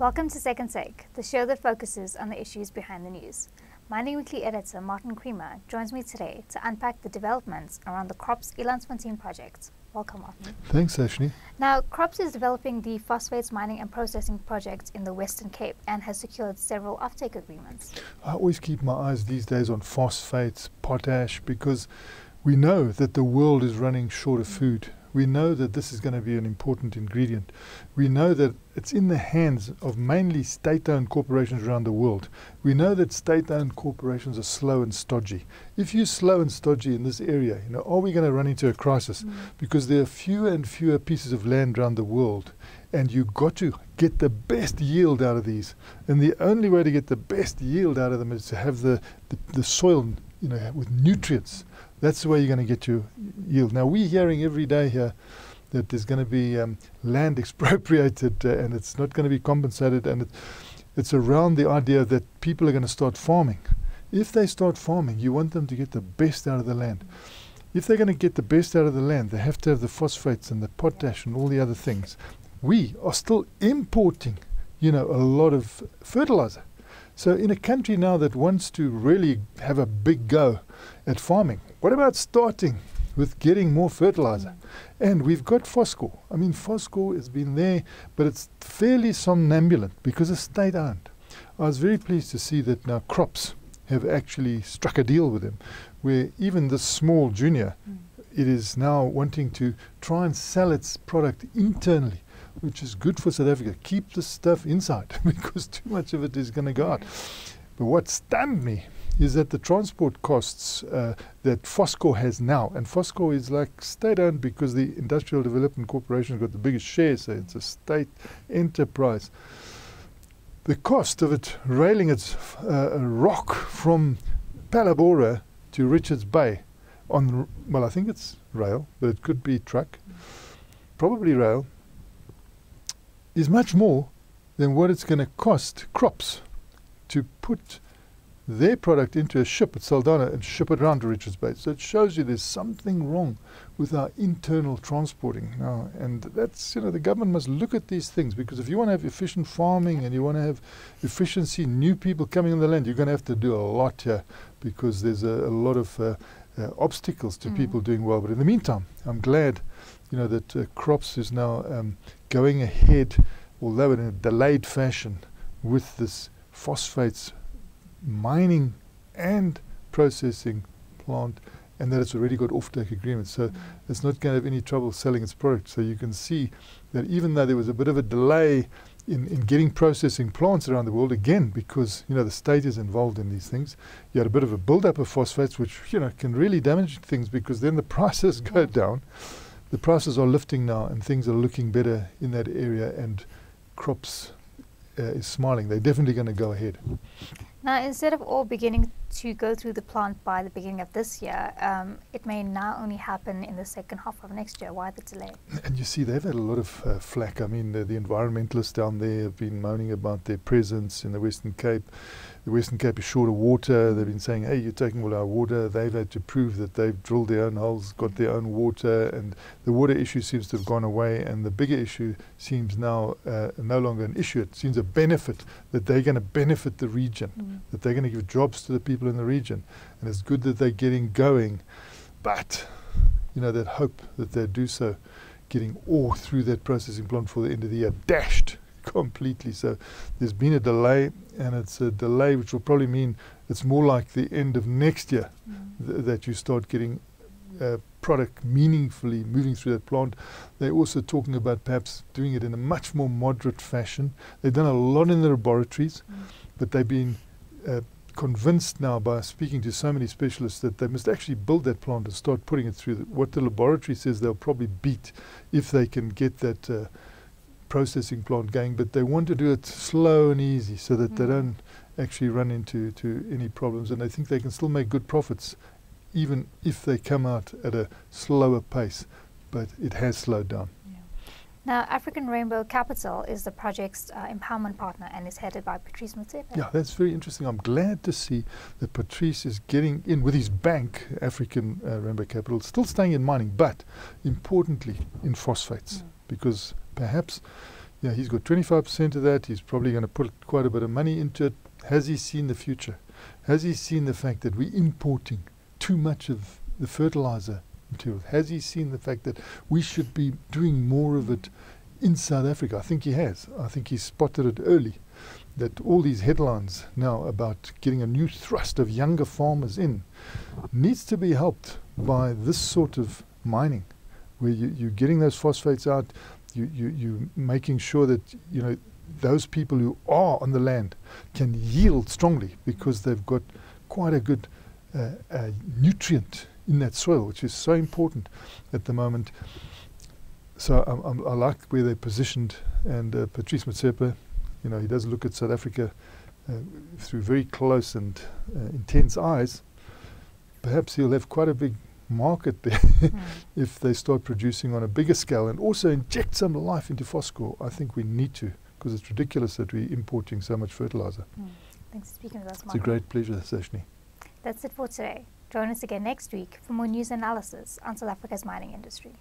Welcome to Second Take, the show that focuses on the issues behind the news. Mining Weekly editor Martin Creamer joins me today to unpack the developments around the Kropz Elandsfontein project. Welcome, Martin. Thanks, Ashley. Now, Kropz is developing the phosphates mining and processing project in the Western Cape and has secured several offtake agreements. I always keep my eyes these days on phosphates, potash, because we know that the world is running short of food. We know that this is going to be an important ingredient. We know that it's in the hands of mainly state-owned corporations around the world. We know that state-owned corporations are slow and stodgy. If you're slow and stodgy in this area, are we going to run into a crisis? Because there are fewer and fewer pieces of land around the world, and you've got to get the best yield out of these. And the only way to get the best yield out of them is to have the soil, with nutrients. That's the way you're going to get your yield. Now, we're hearing every day here that there's going to be land expropriated and it's not going to be compensated, and it's around the idea that people are going to start farming. If they start farming, you want them to get the best out of the land. If they're going to get the best out of the land, they have to have the phosphates and the potash and all the other things. We are still importing, a lot of fertilizer. So in a country now that wants to really have a big go at farming, what about starting with getting more fertilizer? And we've got Fosco. Fosco has been there, but it's fairly somnambulant because it's state-owned. I was very pleased to see that now Kropz have actually struck a deal with them, where even the small junior, it is now wanting to try and sell its product internally, which is good for South Africa. Keep the stuff inside because too much of it is going to go out. But what stunned me is that the transport costs that Fosco has now, and Fosco is like state-owned because the Industrial Development Corporation has got the biggest share, so it's a state enterprise. The cost of it railing its rock from Palabora to Richards Bay on, I think it's rail, but it could be truck, probably rail, is much more than what it's going to cost Kropz to put their product into a ship at Saldanha and ship it around to Richards Bay. So it shows you there's something wrong with our internal transporting now, and that's, the government must look at these things, because if you want to have efficient farming and you want to have efficiency, new people coming on the land, you're going to have to do a lot here, because there's a lot of obstacles to people doing well. But in the meantime, I'm glad that Kropz is now going ahead, although in a delayed fashion, with this phosphates mining and processing plant, and that it's already got offtake agreements. So it's not going to have any trouble selling its product. So you can see that even though there was a bit of a delay in getting processing plants around the world, again, because the state is involved in these things, you had a bit of a build-up of phosphates, which can really damage things, because then the prices go down. The prices are lifting now, and things are looking better in that area, and Kropz is smiling. They're definitely going to go ahead. Now, instead of all beginning to go through the plant by the beginning of this year, it may now only happen in the second half of next year. Why the delay? And you see, they've had a lot of flack. The environmentalists down there have been moaning about their presence in the Western Cape. The Western Cape is short of water. They've been saying, hey, you're taking all our water. They've had to prove that they've drilled their own holes, got their own water, and the water issue seems to have gone away, and the bigger issue seems now no longer an issue. It seems a benefit, that they're going to benefit the region, that they're going to give jobs to the people in the region, and it's good that they're getting going. But, that hope that they do so, getting ore through that processing plant for the end of the year, dashed completely. So there's been a delay, and it's a delay which will probably mean it's more like the end of next year that you start getting product meaningfully moving through that plant. They're also talking about perhaps doing it in a much more moderate fashion. They've done a lot in the laboratories, but they've been convinced now by speaking to so many specialists that they must actually build that plant and start putting it through. What the laboratory says they'll probably beat if they can get that processing plant going, but they want to do it slow and easy so that they don't actually run into any problems, and they think they can still make good profits even if they come out at a slower pace, but it has slowed down. Now, African Rainbow Capital is the project's empowerment partner and is headed by Patrice Motsepe. Yeah, that's very interesting. I'm glad to see that Patrice is getting in with his bank, African Rainbow Capital, still staying in mining, but importantly in phosphates, because perhaps Yeah, he's got 25% of that. He's probably going to put quite a bit of money into it. Has he seen the future? Has he seen the fact that we're importing too much of the fertilizer material? Has he seen the fact that we should be doing more of it in South Africa? I think he has. I think he spotted it early, that all these headlines now about getting a new thrust of younger farmers in needs to be helped by this sort of mining, where you're getting those phosphates out, you're making sure that, you know, those people who are on the land can yield strongly because they've got quite a good nutrient in that soil, which is so important at the moment. So I like where they're positioned, and Patrice Motsepe, you know, he does look at South Africa through very close and intense eyes. Perhaps he'll have quite a big market there if they start producing on a bigger scale and also inject some life into Phoscor. I think we need to, because it's ridiculous that we're importing so much fertilizer. Thanks for speaking with us, It's a great pleasure, Sashni. That's it for today. Join us again next week for more news and analysis on South Africa's mining industry.